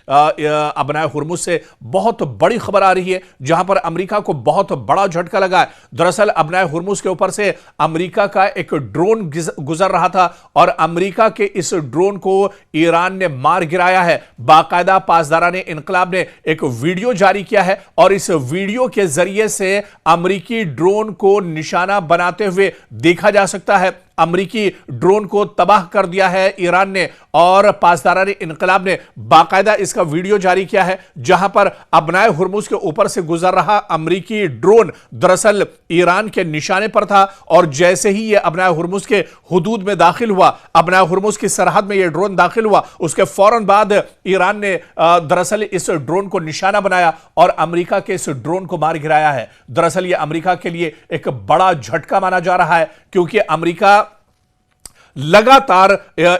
अबनाए हुर्मुज से बहुत बड़ी खबर आ रही है, जहां पर अमेरिका को बहुत बड़ा झटका लगा है। दरअसल अबनाए हुर्मुज के ऊपर से अमेरिका का एक ड्रोन गुजर रहा था और अमेरिका के इस ड्रोन को ईरान ने मार गिराया है। बाकायदा पासदाराने इनकलाब ने एक वीडियो जारी किया है और इस वीडियो के जरिए से अमेरिकी ड्रोन को निशाना बनाते हुए देखा जा सकता है। अमेरिकी ड्रोन को तबाह कर दिया है ईरान ने और पासदाराने इनकलाब ने बाकायदा इसका वीडियो जारी किया है, जहां पर अबनाए हुर्मुज के ऊपर से गुजर रहा अमेरिकी ड्रोन दरअसल ईरान के निशाने पर था और जैसे ही यह अबनाए हुर्मुज के हुदूद में दाखिल हुआ, अबनाए हुर्मुज की सरहद में यह ड्रोन दाखिल हुआ, उसके फौरन बाद ईरान ने दरअसल इस ड्रोन को निशाना बनाया और अमेरिका के इस ड्रोन को मार गिराया है। दरअसल यह अमेरिका के लिए एक बड़ा झटका माना जा रहा है, क्योंकि अमेरिका लगातार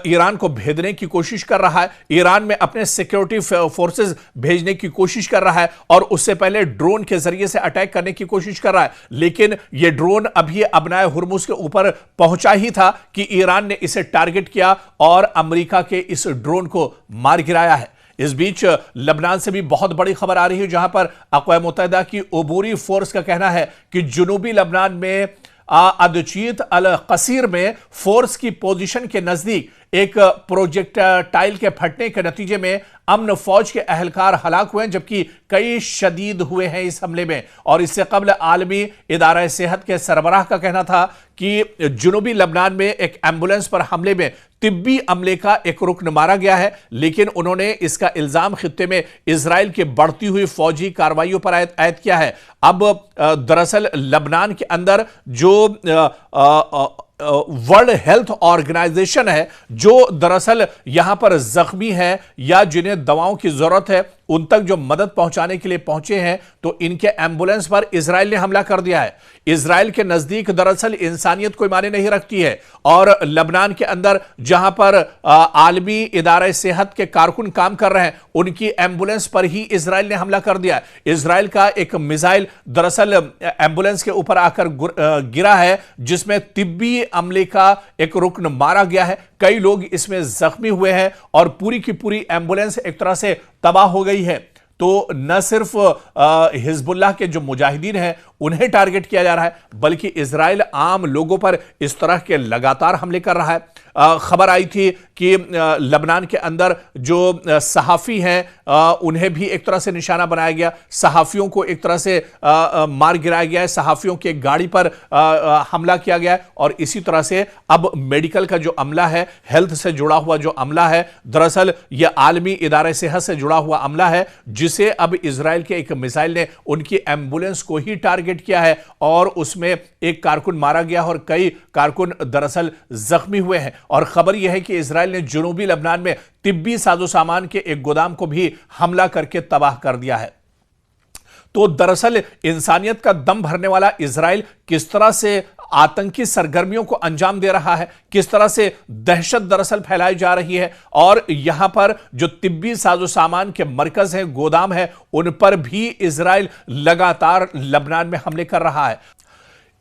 ईरान को भेदने की कोशिश कर रहा है, ईरान में अपने सिक्योरिटी फोर्सेस भेजने की कोशिश कर रहा है और उससे पहले ड्रोन के जरिए से अटैक करने की कोशिश कर रहा है। लेकिन यह ड्रोन अभी अबनाए हुर्मुज के ऊपर पहुंचा ही था कि ईरान ने इसे टारगेट किया और अमेरिका के इस ड्रोन को मार गिराया है। इस बीच लबनान से भी बहुत बड़ी खबर आ रही है, जहां पर अक़वाम मुत्तहिदा की अबूरी फोर्स का कहना है कि जुनूबी लबनान में अदचीत अल कसीर में फोर्स की पोजीशन के नजदीक एक प्रोजेक्टाइल के फटने के नतीजे में अमन फौज के अहलकार हलाक हुए हैं, जबकि कई शदीद हुए हैं इस हमले में। और इससे कबल आलमी इदारा सेहत के सरबराह का कहना था कि जुनूबी लबनान में एक एम्बुलेंस पर हमले में तिब्बी अमले का एक रुकन मारा गया है, लेकिन उन्होंने इसका इल्जाम खित्ते में इजराइल की बढ़ती हुई फौजी कार्रवाइयों पर आयद किया है। अब दरअसल लबनान के अंदर जो वर्ल्ड हेल्थ ऑर्गेनाइजेशन है, जो दरअसल यहां पर जख्मी है या जिन्हें दवाओं की जरूरत है, उन तक जो मदद पहुंचाने के लिए पहुंचे हैं, तो इनके एम्बुलेंस पर इजराइल ने हमला कर दिया है। इजराइल के नजदीक दरअसल इंसानियत कोई मायने नहीं रखती है और लबनान के अंदर जहां पर आलमी इदारा सेहत के कारकुन काम कर रहे हैं, उनकी एम्बुलेंस पर ही इजराइल ने हमला कर दिया। इजराइल का एक मिसाइल दरअसल एम्बुलेंस के ऊपर आकर गिरा है, जिसमें तिब्बी अमले का एक रुकन मारा गया है। कई लोग इसमें जख्मी हुए हैं और पूरी की पूरी एम्बुलेंस एक तरह से तबाह हो गई है। तो न सिर्फ हिजबुल्लाह के जो मुजाहिदीन हैं उन्हें टारगेट किया जा रहा है, बल्कि इजराइल आम लोगों पर इस तरह के लगातार हमले कर रहा है। खबर आई थी कि लबनान के अंदर जो सहाफ़ी हैं उन्हें भी एक तरह से निशाना बनाया गया, सहाफ़ियों को एक तरह से मार गिराया गया है, सहाफ़ियों की एक गाड़ी पर हमला किया गया है। और इसी तरह से अब मेडिकल का जो अमला है, हेल्थ से जुड़ा हुआ जो अमला है, दरअसल यह आलमी इदारे सेहत से जुड़ा हुआ अमला है, जिसे अब इजराइल के एक मिसाइल ने उनकी एम्बुलेंस को ही टारगेट किया है और उसमें एक कारकुन मारा गया और कई कारकुन दरअसल जख्मी हुए हैं। और खबर यह है कि इजराइल ने जुनूबी लबनान में तिब्बी साजो सामान के एक गोदाम को भी हमला करके तबाह कर दिया है। तो दरअसल इंसानियत का दम भरने वाला इजराइल किस तरह से आतंकी सरगर्मियों को अंजाम दे रहा है, किस तरह से दहशत दरअसल फैलाई जा रही है, और यहां पर जो तिब्बी साजो सामान के मरकज हैं, गोदाम है, उन पर भी इजराइल लगातार लबनान में हमले कर रहा है।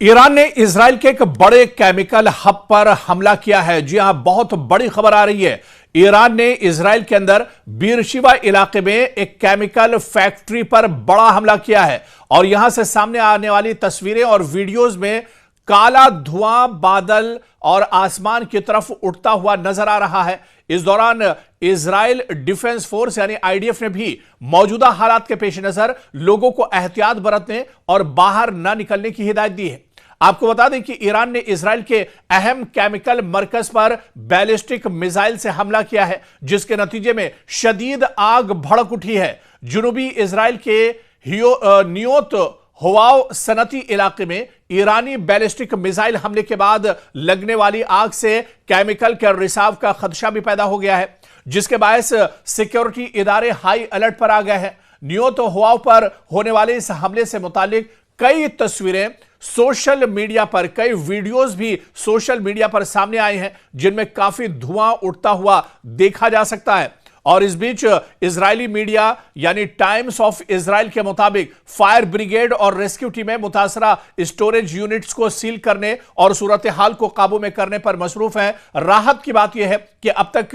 ईरान ने इजराइल के एक बड़े केमिकल हब पर हमला किया है। जी हां, बहुत बड़ी खबर आ रही है। ईरान ने इजराइल के अंदर बीरशिबा इलाके में एक केमिकल फैक्ट्री पर बड़ा हमला किया है और यहां से सामने आने वाली तस्वीरें और वीडियोस में काला धुआं बादल और आसमान की तरफ उठता हुआ नजर आ रहा है। इस दौरान इजराइल डिफेंस फोर्स यानी आईडीएफ ने भी मौजूदा हालात के पेश नजर लोगों को एहतियात बरतने और बाहर न निकलने की हिदायत दी है। आपको बता दें कि ईरान ने इजराइल के अहम केमिकल मरकज पर बैलिस्टिक मिसाइल से हमला किया है, जिसके नतीजे में शदीद आग भड़क उठी है। जुनूबी इजराइल के नियोत होवाव सनती इलाके में ईरानी बैलिस्टिक मिसाइल हमले के बाद लगने वाली आग से केमिकल के रिसाव का खदशा भी पैदा हो गया है, जिसके बायस सिक्योरिटी इदारे हाई अलर्ट पर आ गए हैं। नियोत होवाव पर होने वाले इस हमले से मुतालिक कई तस्वीरें सोशल मीडिया पर, कई वीडियोस भी सोशल मीडिया पर सामने आए हैं, जिनमें काफी धुआं उठता हुआ देखा जा सकता है। और इस बीच इजरायली मीडिया यानी टाइम्स ऑफ इजराइल के मुताबिक फायर ब्रिगेड और रेस्क्यू टीमें मुतासरा स्टोरेज यूनिट्स को सील करने और सूरत हाल को काबू में करने पर मसरूफ हैं। राहत की बात यह है कि अब तक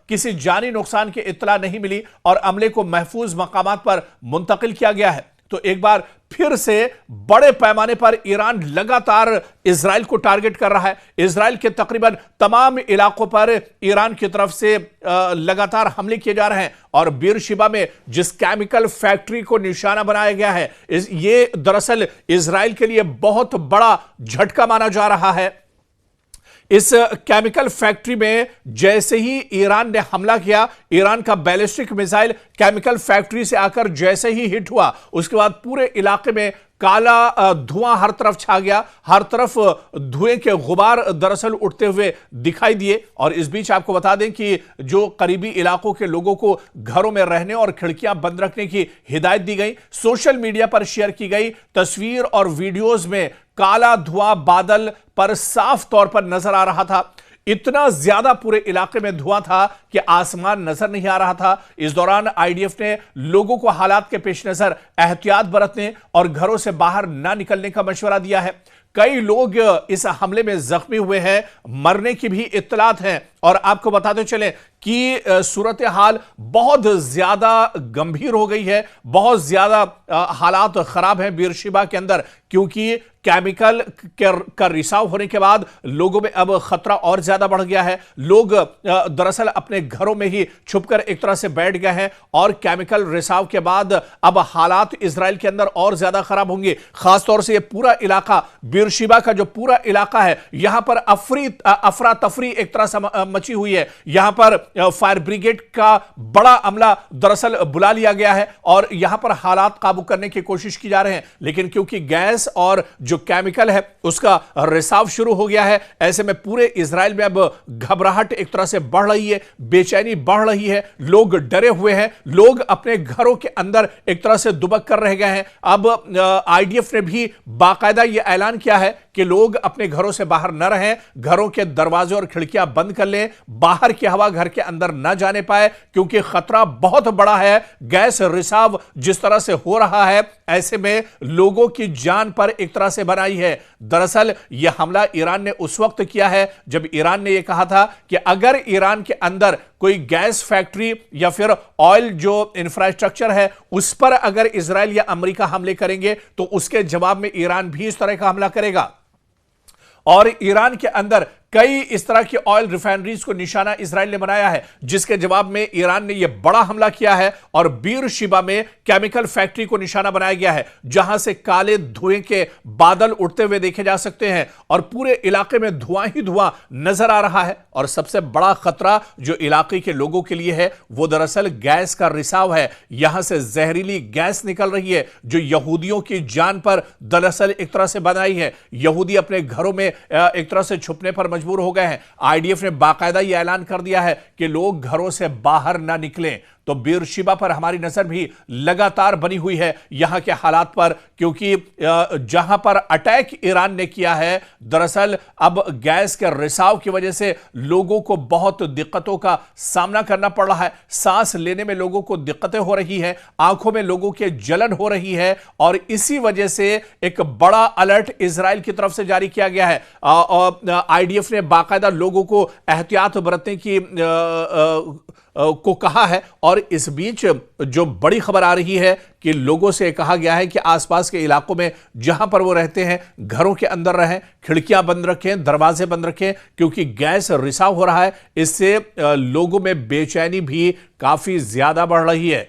किसी जानी नुकसान की इत्तला नहीं मिली और अमले को महफूज मकामात पर मुंतकिल किया गया है। तो एक बार फिर से बड़े पैमाने पर ईरान लगातार इजराइल को टारगेट कर रहा है। इजराइल के तकरीबन तमाम इलाकों पर ईरान की तरफ से लगातार हमले किए जा रहे हैं और बीरशिबा में जिस केमिकल फैक्ट्री को निशाना बनाया गया है, ये दरअसल इजराइल के लिए बहुत बड़ा झटका माना जा रहा है। इस केमिकल फैक्ट्री में जैसे ही ईरान ने हमला किया, ईरान का बैलिस्टिक मिसाइल केमिकल फैक्ट्री से आकर जैसे ही हिट हुआ, उसके बाद पूरे इलाके में काला धुआं हर तरफ छा गया। हर तरफ धुएं के गुबार दरअसल उठते हुए दिखाई दिए। और इस बीच आपको बता दें कि जो करीबी इलाकों के लोगों को घरों में रहने और खिड़कियां बंद रखने की हिदायत दी गई। सोशल मीडिया पर शेयर की गई तस्वीर और वीडियोज में काला धुआं बादल पर साफ तौर पर नजर आ रहा था। इतना ज्यादा पूरे इलाके में धुआं था कि आसमान नजर नहीं आ रहा था। इस दौरान आईडीएफ ने लोगों को हालात के पेश नजर एहतियात बरतने और घरों से बाहर ना निकलने का मशवरा दिया है। कई लोग इस हमले में जख्मी हुए हैं, मरने की भी इत्तलात हैं। और आपको बताते चले कि सूरत हाल बहुत ज्यादा गंभीर हो गई है, बहुत ज्यादा हालात खराब हैं बीरशिबा के अंदर, क्योंकि केमिकल का रिसाव होने के बाद लोगों में अब खतरा और ज्यादा बढ़ गया है। लोग दरअसल अपने घरों में ही छुपकर एक तरह से बैठ गए हैं और केमिकल रिसाव के बाद अब हालात इजराइल के अंदर और ज्यादा खराब होंगे। खासतौर से ये पूरा इलाका, बीरशिबा का जो पूरा इलाका है, यहां पर अफरा तफरी एक तरह से मची हुई है। यहां पर फायर ब्रिगेड का बड़ा अमला दरअसल बुला लिया गया है और यहां पर हालात काबू करने की कोशिश की जा रहे हैं, लेकिन क्योंकि गैस और जो केमिकल है उसका रिसाव शुरू हो गया है, ऐसे में पूरे इजराइल में अब घबराहट एक तरह से बढ़ रही है, बेचैनी बढ़ रही है। लोग डरे हुए हैं, लोग अपने घरों के अंदर एक तरह से दुबक कर रह गए हैं। अब आईडीएफ ने भी बाकायदा यह ऐलान किया है कि लोग अपने घरों से बाहर न रहें, घरों के दरवाजे और खिड़कियां बंद कर लें, बाहर की हवा घर के अंदर न जाने पाए, क्योंकि खतरा बहुत बड़ा है। गैस रिसाव जिस तरह से हो रहा है, ऐसे में लोगों की जान पर एक तरह से बनाई है। दरअसल यह हमला ईरान ने उस वक्त किया है जब ईरान ने यह कहा था कि अगर ईरान के अंदर कोई गैस फैक्ट्री या फिर ऑयल जो इंफ्रास्ट्रक्चर है उस पर अगर इजराइल या अमेरिका हमले करेंगे तो उसके जवाब में ईरान भी इस तरह का हमला करेगा। और ईरान के अंदर कई इस तरह की ऑयल रिफाइनरीज को निशाना इजराइल ने बनाया है, जिसके जवाब में ईरान ने यह बड़ा हमला किया है और बीरशिबा में केमिकल फैक्ट्री को निशाना बनाया गया है, जहां से काले धुएं के बादल उठते हुए देखे जा सकते हैं और पूरे इलाके में धुआं ही धुआं नजर आ रहा है। और सबसे बड़ा खतरा जो इलाके के लोगों के लिए है वो दरअसल गैस का रिसाव है। यहां से जहरीली गैस निकल रही है जो यहूदियों की जान पर दरअसल एक तरह से बनाई है। यहूदी अपने घरों में एक तरह से छुपने पर मजबूर हो गए हैं। आईडीएफ ने बाकायदा यह ऐलान कर दिया है कि लोग घरों से बाहर ना निकलें। तो बीरशिबा पर हमारी नजर भी लगातार बनी हुई है, यहां के हालात पर, क्योंकि जहां पर अटैक ईरान ने किया है, दरअसल अब गैस के रिसाव की वजह से लोगों को बहुत दिक्कतों का सामना करना पड़ रहा है। सांस लेने में लोगों को दिक्कतें हो रही हैं, आंखों में लोगों के जलन हो रही है और इसी वजह से एक बड़ा अलर्ट इजराइल की तरफ से जारी किया गया है। आईडीएफ ने बाकायदा लोगों को एहतियात बरतने की को कहा है। और इस बीच जो बड़ी खबर आ रही है कि लोगों से कहा गया है कि आसपास के इलाकों में जहां पर वो रहते हैं घरों के अंदर रहें, खिड़कियां बंद रखें, दरवाजे बंद रखें, क्योंकि गैस रिसाव हो रहा है। इससे लोगों में बेचैनी भी काफी ज्यादा बढ़ रही है।